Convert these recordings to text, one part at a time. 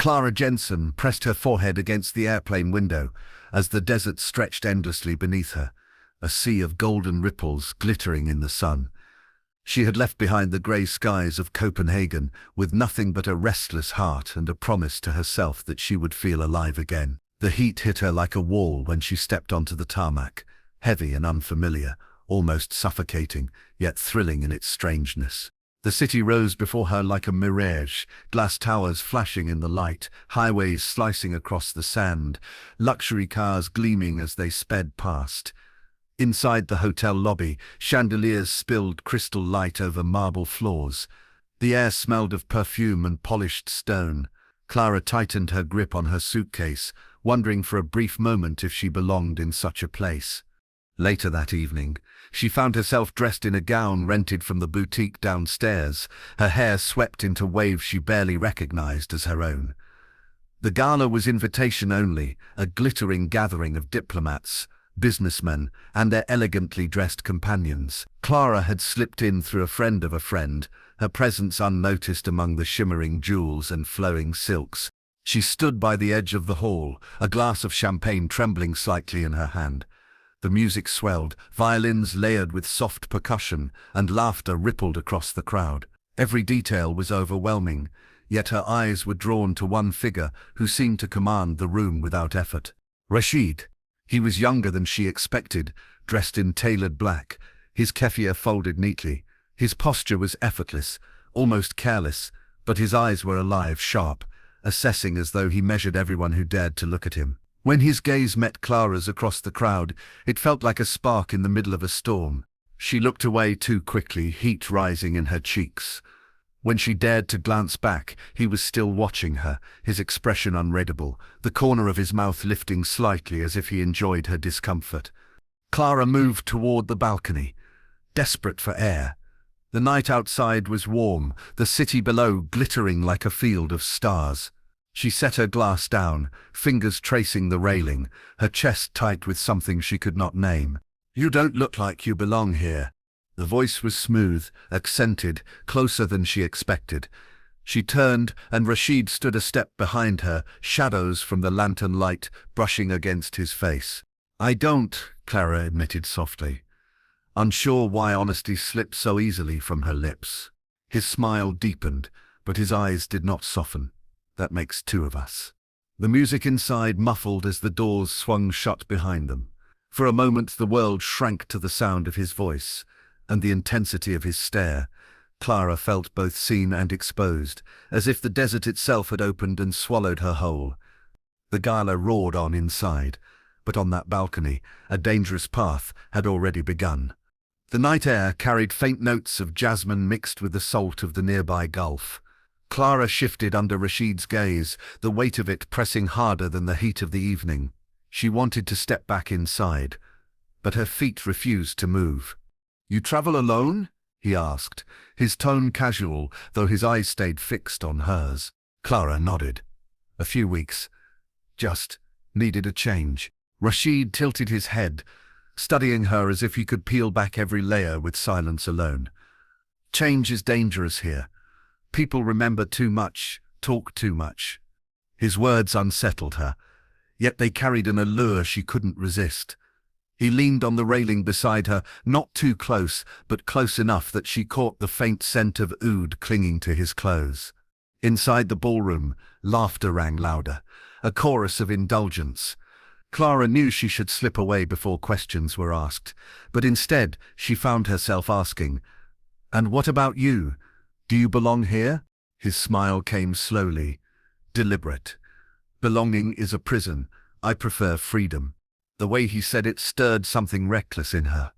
Clara Jensen pressed her forehead against the airplane window as the desert stretched endlessly beneath her, a sea of golden ripples glittering in the sun. She had left behind the grey skies of Copenhagen with nothing but a restless heart and a promise to herself that she would feel alive again. The heat hit her like a wall when she stepped onto the tarmac, heavy and unfamiliar, almost suffocating, yet thrilling in its strangeness. The city rose before her like a mirage, glass towers flashing in the light, highways slicing across the sand, luxury cars gleaming as they sped past. Inside the hotel lobby, chandeliers spilled crystal light over marble floors. The air smelled of perfume and polished stone. Clara tightened her grip on her suitcase, wondering for a brief moment if she belonged in such a place. Later that evening, she found herself dressed in a gown rented from the boutique downstairs, her hair swept into waves she barely recognized as her own. The gala was invitation only, a glittering gathering of diplomats, businessmen, and their elegantly dressed companions. Clara had slipped in through a friend of a friend, her presence unnoticed among the shimmering jewels and flowing silks. She stood by the edge of the hall, a glass of champagne trembling slightly in her hand. The music swelled, violins layered with soft percussion, and laughter rippled across the crowd. Every detail was overwhelming, yet her eyes were drawn to one figure who seemed to command the room without effort. Rashid. He was younger than she expected, dressed in tailored black, his keffiyeh folded neatly. His posture was effortless, almost careless, but his eyes were alive, sharp, assessing as though he measured everyone who dared to look at him. When his gaze met Clara's across the crowd, it felt like a spark in the middle of a storm. She looked away too quickly, heat rising in her cheeks. When she dared to glance back, he was still watching her, his expression unreadable, the corner of his mouth lifting slightly as if he enjoyed her discomfort. Clara moved toward the balcony, desperate for air. The night outside was warm, the city below glittering like a field of stars. She set her glass down, fingers tracing the railing, her chest tight with something she could not name. "You don't look like you belong here." The voice was smooth, accented, closer than she expected. She turned, and Rashid stood a step behind her, shadows from the lantern light brushing against his face. "I don't," Clara admitted softly, unsure why honesty slipped so easily from her lips. His smile deepened, but his eyes did not soften. "That makes two of us." The music inside muffled as the doors swung shut behind them. For a moment the world shrank to the sound of his voice and the intensity of his stare. Clara felt both seen and exposed, as if the desert itself had opened and swallowed her whole. The gala roared on inside, but on that balcony, a dangerous path had already begun. The night air carried faint notes of jasmine mixed with the salt of the nearby gulf. Clara shifted under Rashid's gaze, the weight of it pressing harder than the heat of the evening. She wanted to step back inside, but her feet refused to move. "You travel alone?" he asked, his tone casual, though his eyes stayed fixed on hers. Clara nodded. "A few weeks. Just needed a change." Rashid tilted his head, studying her as if he could peel back every layer with silence alone. "Change is dangerous here. People remember too much, talk too much." His words unsettled her, yet they carried an allure she couldn't resist. He leaned on the railing beside her, not too close, but close enough that she caught the faint scent of oud clinging to his clothes. Inside the ballroom, laughter rang louder, a chorus of indulgence. Clara knew she should slip away before questions were asked, but instead she found herself asking, "And what about you? Do you belong here?" His smile came slowly, deliberate. "Belonging is a prison. I prefer freedom." The way he said it stirred something reckless in her.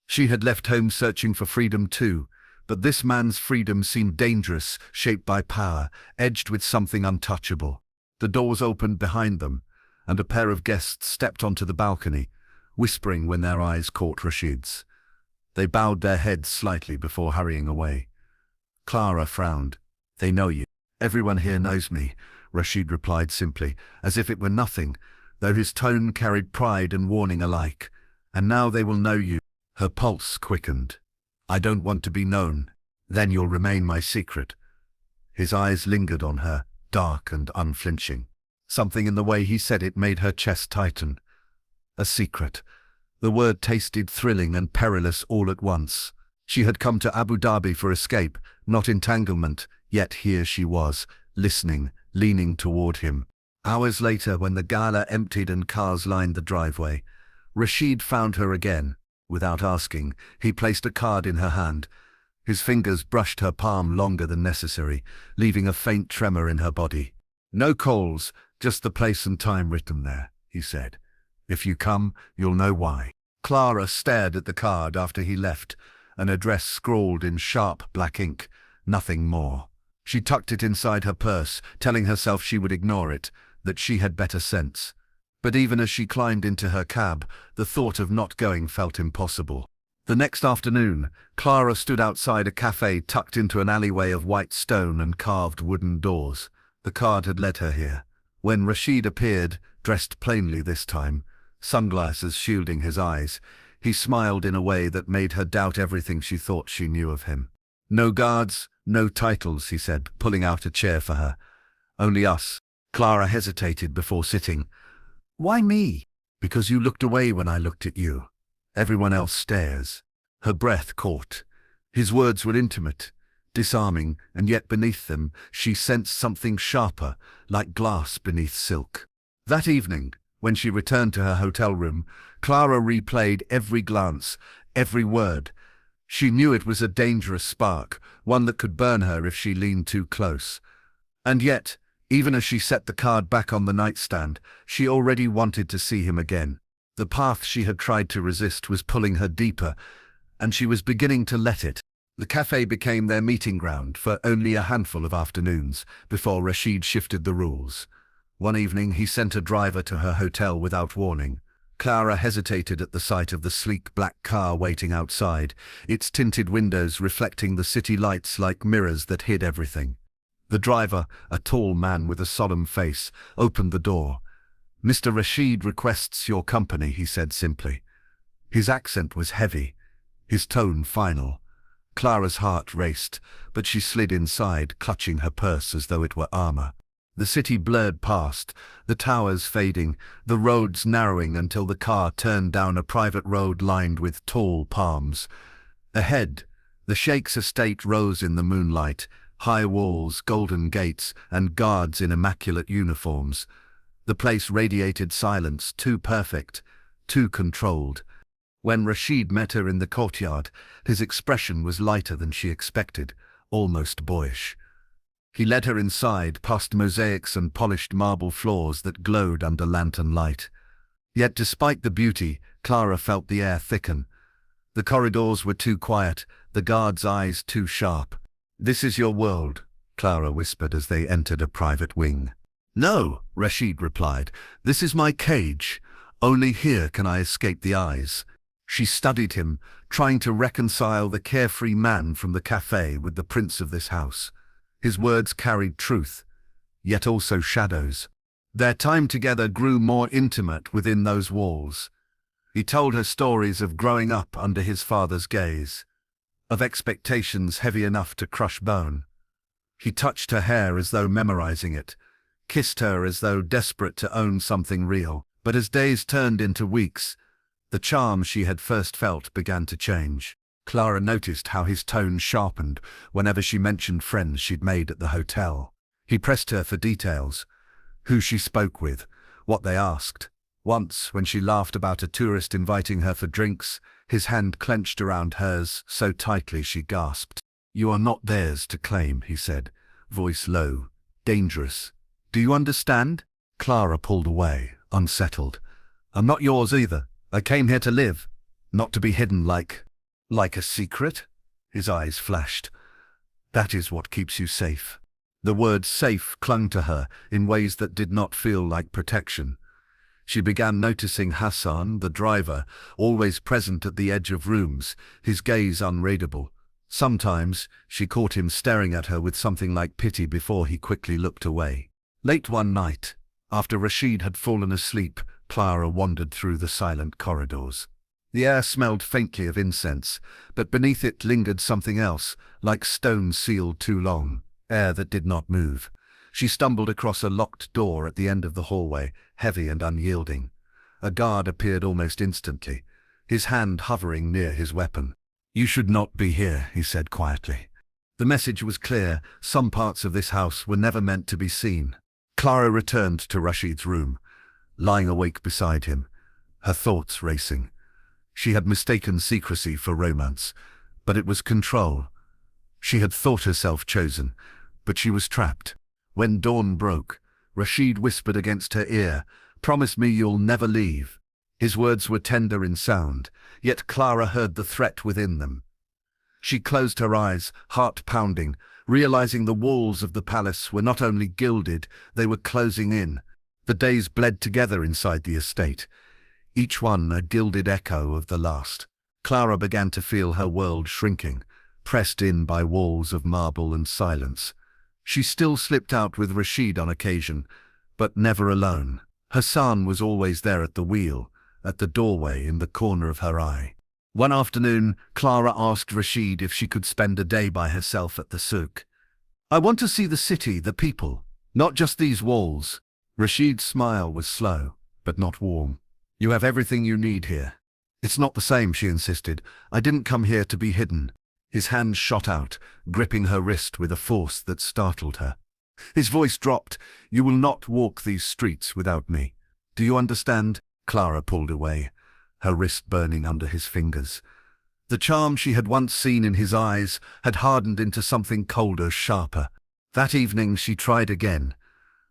She had left home searching for freedom too, but this man's freedom seemed dangerous, shaped by power, edged with something untouchable. The doors opened behind them, and a pair of guests stepped onto the balcony, whispering when their eyes caught Rashid's. They bowed their heads slightly before hurrying away. Clara frowned. "They know you." "Everyone here knows me," Rashid replied simply, as if it were nothing, though his tone carried pride and warning alike. "And now they will know you." Her pulse quickened. "I don't want to be known." "Then you'll remain my secret." His eyes lingered on her, dark and unflinching. Something in the way he said it made her chest tighten. A secret. The word tasted thrilling and perilous all at once. She had come to Abu Dhabi for escape, not entanglement, yet here she was, listening, leaning toward him. Hours later, when the gala emptied and cars lined the driveway, Rashid found her again. Without asking, he placed a card in her hand. His fingers brushed her palm longer than necessary, leaving a faint tremor in her body. "No calls, just the place and time written there," he said. "If you come, you'll know why." Clara stared at the card after he left, an address scrawled in sharp black ink, nothing more. She tucked it inside her purse, telling herself she would ignore it, that she had better sense. But even as she climbed into her cab, the thought of not going felt impossible. The next afternoon, Clara stood outside a cafe tucked into an alleyway of white stone and carved wooden doors. The card had led her here. When Rashid appeared, dressed plainly this time, sunglasses shielding his eyes, he smiled in a way that made her doubt everything she thought she knew of him. "No guards, no titles," he said, pulling out a chair for her. "Only us." Clara hesitated before sitting. "Why me?" "Because you looked away when I looked at you. Everyone else stares." Her breath caught. His words were intimate, disarming, and yet beneath them she sensed something sharper, like glass beneath silk. That evening, when she returned to her hotel room, Clara replayed every glance, every word. She knew it was a dangerous spark, one that could burn her if she leaned too close. And yet, even as she set the card back on the nightstand, she already wanted to see him again. The path she had tried to resist was pulling her deeper, and she was beginning to let it. The cafe became their meeting ground for only a handful of afternoons, before Rashid shifted the rules. One evening he sent a driver to her hotel without warning. Clara hesitated at the sight of the sleek black car waiting outside, its tinted windows reflecting the city lights like mirrors that hid everything. The driver, a tall man with a solemn face, opened the door. "Mr. Rashid requests your company," he said simply. His accent was heavy, his tone final. Clara's heart raced, but she slid inside, clutching her purse as though it were armor. The city blurred past, the towers fading, the roads narrowing until the car turned down a private road lined with tall palms. Ahead, the Sheikh's estate rose in the moonlight, high walls, golden gates, and guards in immaculate uniforms. The place radiated silence, too perfect, too controlled. When Rashid met her in the courtyard, his expression was lighter than she expected, almost boyish. He led her inside, past mosaics and polished marble floors that glowed under lantern light. Yet despite the beauty, Clara felt the air thicken. The corridors were too quiet, the guards' eyes too sharp. "This is your world," Clara whispered as they entered a private wing. "No," Rashid replied, "this is my cage. Only here can I escape the eyes." She studied him, trying to reconcile the carefree man from the cafe with the prince of this house. His words carried truth, yet also shadows. Their time together grew more intimate within those walls. He told her stories of growing up under his father's gaze, of expectations heavy enough to crush bone. He touched her hair as though memorizing it, kissed her as though desperate to own something real. But as days turned into weeks, the charm she had first felt began to change. Clara noticed how his tone sharpened whenever she mentioned friends she'd made at the hotel. He pressed her for details, who she spoke with, what they asked. Once, when she laughed about a tourist inviting her for drinks, his hand clenched around hers so tightly she gasped. "You are not theirs to claim," he said, voice low, dangerous. "Do you understand?" Clara pulled away, unsettled. "I'm not yours either. I came here to live, not to be hidden like a secret?" His eyes flashed. "That is what keeps you safe." The word safe clung to her in ways that did not feel like protection. She began noticing Hassan, the driver, always present at the edge of rooms, his gaze unreadable. Sometimes she caught him staring at her with something like pity before he quickly looked away. Late one night, after Rashid had fallen asleep, Clara wandered through the silent corridors. The air smelled faintly of incense, but beneath it lingered something else, like stone sealed too long, air that did not move. She stumbled across a locked door at the end of the hallway, heavy and unyielding. A guard appeared almost instantly, his hand hovering near his weapon. "You should not be here," he said quietly. The message was clear. Some parts of this house were never meant to be seen. Clara returned to Rashid's room, lying awake beside him, her thoughts racing. She had mistaken secrecy for romance, but it was control. She had thought herself chosen, but she was trapped. When dawn broke, Rashid whispered against her ear, "Promise me you'll never leave." His words were tender in sound, yet Clara heard the threat within them. She closed her eyes, heart pounding, realizing the walls of the palace were not only gilded, they were closing in. The days bled together inside the estate, each one a gilded echo of the last. Clara began to feel her world shrinking, pressed in by walls of marble and silence. She still slipped out with Rashid on occasion, but never alone. Hassan was always there at the wheel, at the doorway in the corner of her eye. One afternoon, Clara asked Rashid if she could spend a day by herself at the souk. "I want to see the city, the people, not just these walls." Rashid's smile was slow, but not warm. "You have everything you need here." "It's not the same," she insisted. "I didn't come here to be hidden." His hand shot out, gripping her wrist with a force that startled her. His voice dropped. "You will not walk these streets without me. Do you understand?" Clara pulled away, her wrist burning under his fingers. The charm she had once seen in his eyes had hardened into something colder, sharper. That evening she tried again.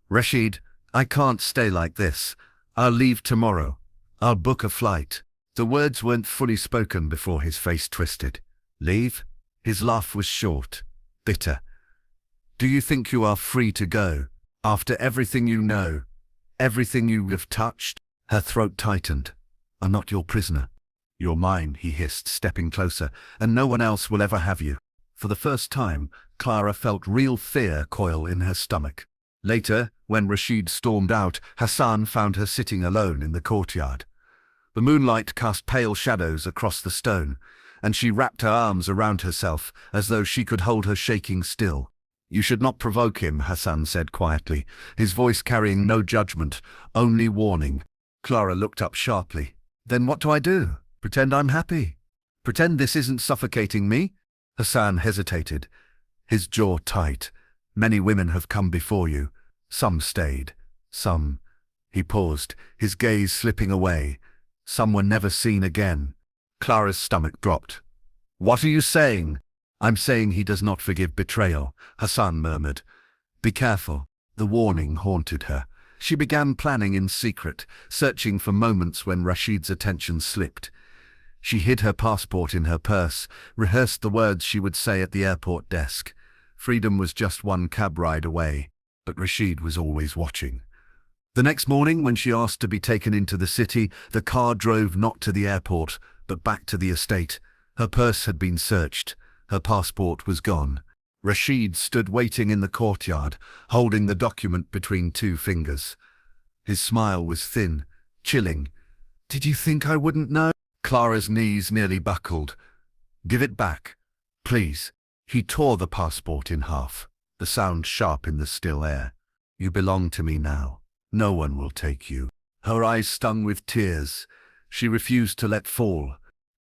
"Rashid, I can't stay like this. I'll leave tomorrow. I'll book a flight." The words weren't fully spoken before his face twisted. "Leave?" His laugh was short, bitter. "Do you think you are free to go, after everything you know, everything you have touched?" Her throat tightened. "I'm not your prisoner. You're mine," he hissed, stepping closer, "and no one else will ever have you." For the first time, Clara felt real fear coil in her stomach. Later, when Rashid stormed out, Hassan found her sitting alone in the courtyard. The moonlight cast pale shadows across the stone, and she wrapped her arms around herself as though she could hold her shaking still. "You should not provoke him," Hassan said quietly, his voice carrying no judgment, only warning. Clara looked up sharply. "Then what do I do? Pretend I'm happy? Pretend this isn't suffocating me?" Hassan hesitated, his jaw tight. "Many women have come before you. Some stayed. Some—" He paused, his gaze slipping away. "Some were never seen again." Clara's stomach dropped. "What are you saying?" "I'm saying he does not forgive betrayal," Hassan murmured. "Be careful." The warning haunted her. She began planning in secret, searching for moments when Rashid's attention slipped. She hid her passport in her purse, rehearsed the words she would say at the airport desk. Freedom was just one cab ride away, but Rashid was always watching. The next morning, when she asked to be taken into the city, the car drove not to the airport, but back to the estate. Her purse had been searched. Her passport was gone. Rashid stood waiting in the courtyard, holding the document between two fingers. His smile was thin, chilling. "Did you think I wouldn't know?" Clara's knees nearly buckled. "Give it back, please." He tore the passport in half, the sound sharp in the still air. "You belong to me now. No one will take you." Her eyes stung with tears. She refused to let fall.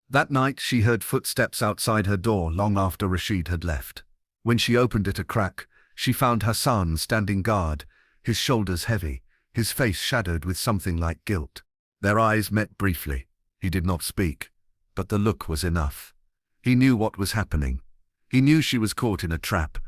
That night she heard footsteps outside her door long after Rashid had left. When she opened it a crack, she found Hassan standing guard, his shoulders heavy, his face shadowed with something like guilt. Their eyes met briefly. He did not speak, but the look was enough. He knew what was happening. He knew she was caught in a trap,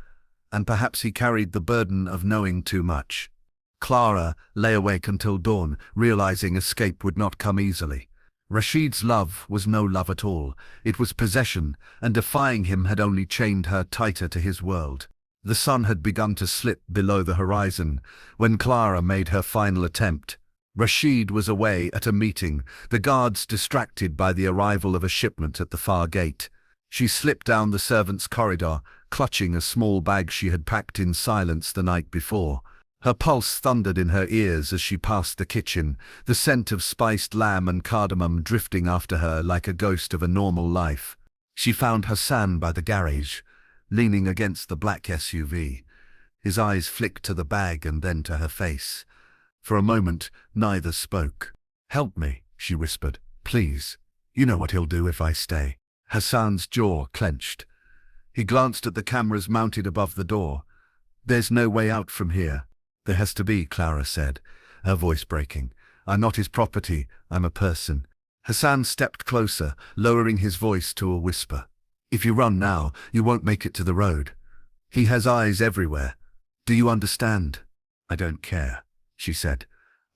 and perhaps he carried the burden of knowing too much. Clara lay awake until dawn, realizing escape would not come easily. Rashid's love was no love at all. It was possession, and defying him had only chained her tighter to his world. The sun had begun to slip below the horizon when Clara made her final attempt. Rashid was away at a meeting, the guards distracted by the arrival of a shipment at the far gate. She slipped down the servants' corridor, clutching a small bag she had packed in silence the night before. Her pulse thundered in her ears as she passed the kitchen, the scent of spiced lamb and cardamom drifting after her like a ghost of a normal life. She found Hassan by the garage, leaning against the black SUV, His eyes flicked to the bag and then to her face. For a moment, neither spoke. "Help me," she whispered. "Please. You know what he'll do if I stay." Hassan's jaw clenched. He glanced at the cameras mounted above the door. "There's no way out from here." "There has to be," Clara said, her voice breaking. "I'm not his property, I'm a person." Hassan stepped closer, lowering his voice to a whisper. "If you run now, you won't make it to the road. He has eyes everywhere. Do you understand?" "I don't care," she said.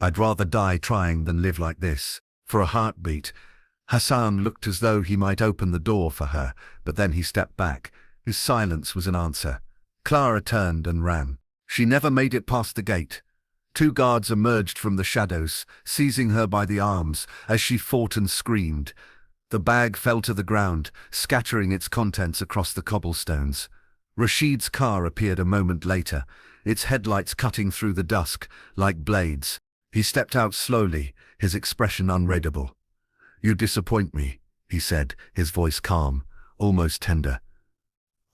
"I'd rather die trying than live like this." For a heartbeat, Hassan looked as though he might open the door for her, but then he stepped back. His silence was an answer. Clara turned and ran. She never made it past the gate. 2 guards emerged from the shadows, seizing her by the arms as she fought and screamed. The bag fell to the ground, scattering its contents across the cobblestones. Rashid's car appeared a moment later, its headlights cutting through the dusk like blades. He stepped out slowly, his expression unreadable. "You disappoint me," he said, his voice calm, almost tender.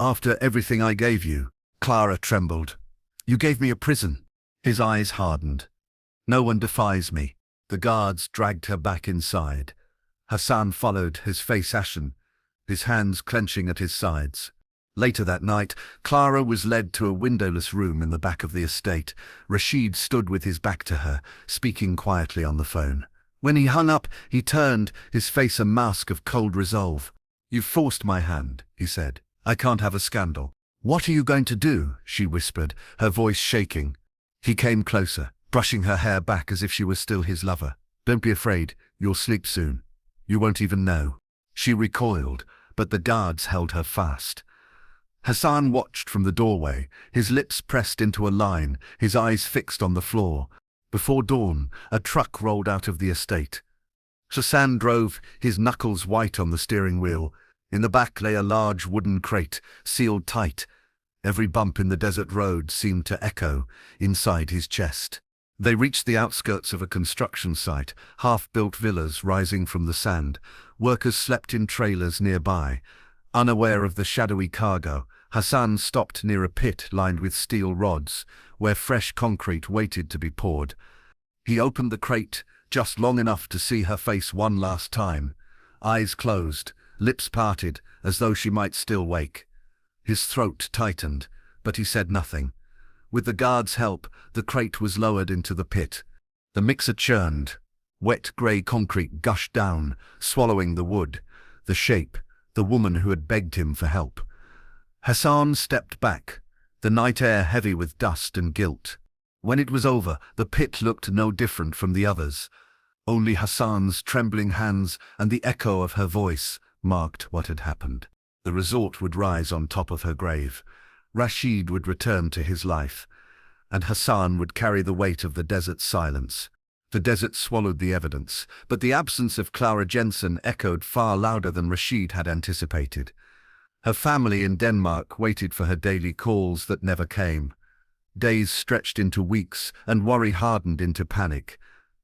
"After everything I gave you." Clara trembled. "You gave me a prison." His eyes hardened. "No one defies me." The guards dragged her back inside. Hassan followed, his face ashen, his hands clenching at his sides. Later that night, Clara was led to a windowless room in the back of the estate. Rashid stood with his back to her, speaking quietly on the phone. When he hung up, he turned, his face a mask of cold resolve. "You've forced my hand," he said. "I can't have a scandal." "What are you going to do?" she whispered, her voice shaking. He came closer, brushing her hair back as if she was still his lover. "Don't be afraid, you'll sleep soon. You won't even know." She recoiled, but the guards held her fast. Hassan watched from the doorway, his lips pressed into a line, his eyes fixed on the floor. Before dawn, a truck rolled out of the estate. Hassan drove, his knuckles white on the steering wheel. In the back lay a large wooden crate, sealed tight. Every bump in the desert road seemed to echo inside his chest. They reached the outskirts of a construction site, half-built villas rising from the sand. Workers slept in trailers nearby. Unaware of the shadowy cargo, Hassan stopped near a pit lined with steel rods, where fresh concrete waited to be poured. He opened the crate, just long enough to see her face one last time. Eyes closed, lips parted, as though she might still wake. His throat tightened, but he said nothing. With the guards' help, the crate was lowered into the pit. The mixer churned. Wet grey concrete gushed down, swallowing the wood, the shape, the woman who had begged him for help. Hassan stepped back, the night air heavy with dust and guilt. When it was over, the pit looked no different from the others. Only Hassan's trembling hands and the echo of her voice marked what had happened. The resort would rise on top of her grave. Rashid would return to his life, and Hassan would carry the weight of the desert's silence. The desert swallowed the evidence, but the absence of Clara Jensen echoed far louder than Rashid had anticipated. Her family in Denmark waited for her daily calls that never came. Days stretched into weeks, and worry hardened into panic.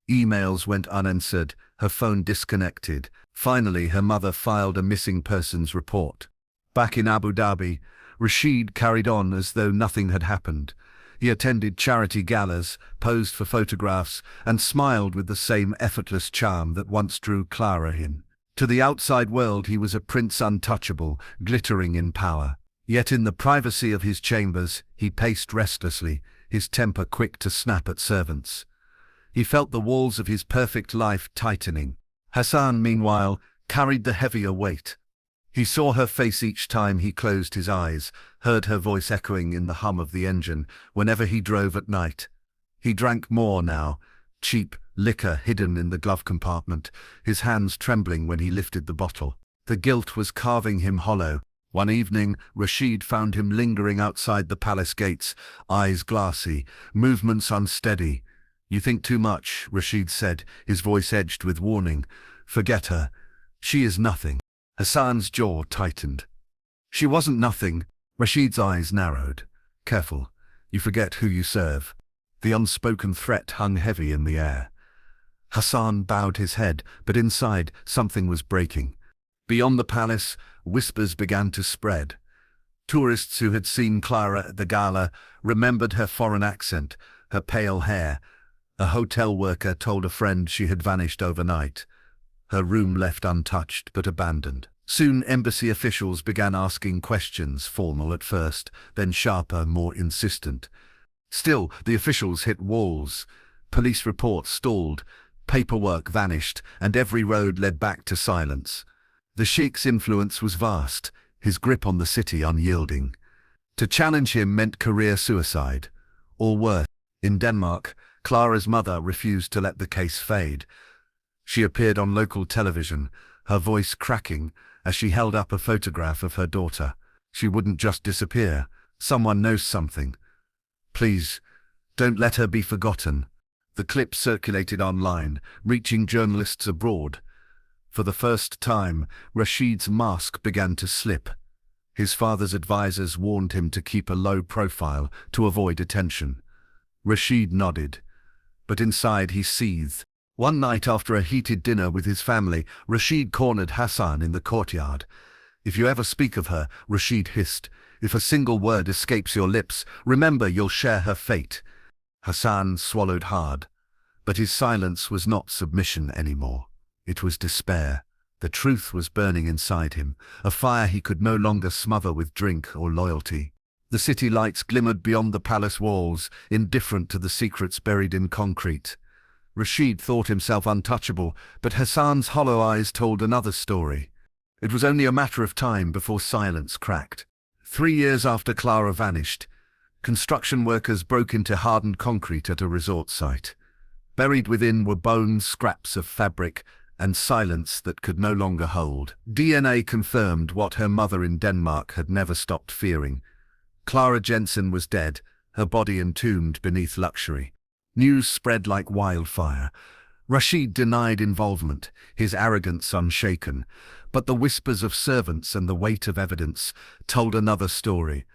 Emails went unanswered, her phone disconnected. Finally, her mother filed a missing persons report. Back in Abu Dhabi, Rashid carried on as though nothing had happened. He attended charity galas, posed for photographs, and smiled with the same effortless charm that once drew Clara in. To the outside world he was a prince untouchable, glittering in power. Yet in the privacy of his chambers, he paced restlessly, his temper quick to snap at servants. He felt the walls of his perfect life tightening. Hassan, meanwhile, carried the heavier weight. He saw her face each time he closed his eyes, heard her voice echoing in the hum of the engine whenever he drove at night. He drank more now, cheap liquor hidden in the glove compartment, his hands trembling when he lifted the bottle. The guilt was carving him hollow. One evening, Rashid found him lingering outside the palace gates, eyes glassy, movements unsteady. "You think too much," Rashid said, his voice edged with warning. "Forget her. She is nothing." Hassan's jaw tightened. "She wasn't nothing." Rashid's eyes narrowed. "Careful. You forget who you serve." The unspoken threat hung heavy in the air. Hassan bowed his head, but inside something was breaking. Beyond the palace, whispers began to spread. Tourists who had seen Clara at the gala remembered her foreign accent, her pale hair. A hotel worker told a friend she had vanished overnight. Her room left untouched but abandoned. Soon embassy officials began asking questions, formal at first, then sharper, more insistent. Still, the officials hit walls. Police reports stalled, paperwork vanished, and every road led back to silence. The Sheikh's influence was vast, his grip on the city unyielding. To challenge him meant career suicide, or worse. In Denmark, Clara's mother refused to let the case fade. She appeared on local television, her voice cracking as she held up a photograph of her daughter. She wouldn't just disappear. Someone knows something. Please, don't let her be forgotten. The clip circulated online, reaching journalists abroad. For the first time, Rashid's mask began to slip. His father's advisors warned him to keep a low profile to avoid attention. Rashid nodded, but inside he seethed. One night after a heated dinner with his family, Rashid cornered Hassan in the courtyard. "If you ever speak of her," Rashid hissed, "if a single word escapes your lips, remember you'll share her fate." Hassan swallowed hard, but his silence was not submission anymore. It was despair. The truth was burning inside him, a fire he could no longer smother with drink or loyalty. The city lights glimmered beyond the palace walls, indifferent to the secrets buried in concrete. Rashid thought himself untouchable, but Hassan's hollow eyes told another story. It was only a matter of time before silence cracked. 3 years after Clara vanished, construction workers broke into hardened concrete at a resort site. Buried within were bones, scraps of fabric, and silence that could no longer hold. DNA confirmed what her mother in Denmark had never stopped fearing. Clara Jensen was dead, her body entombed beneath luxury. News spread like wildfire. Rashid denied involvement, his arrogance unshaken, but the whispers of servants and the weight of evidence told another story.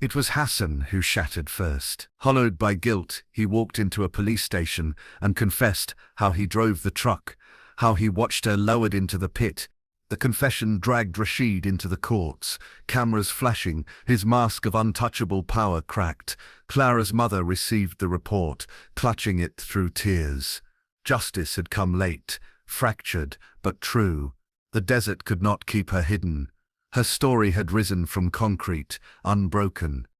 It was Hassan who shattered first. Hollowed by guilt, he walked into a police station and confessed how he drove the truck, how he watched her lowered into the pit. The confession dragged Rashid into the courts, cameras flashing, his mask of untouchable power cracked. Clara's mother received the report, clutching it through tears. Justice had come late, fractured, but true. The desert could not keep her hidden. Her story had risen from concrete, unbroken.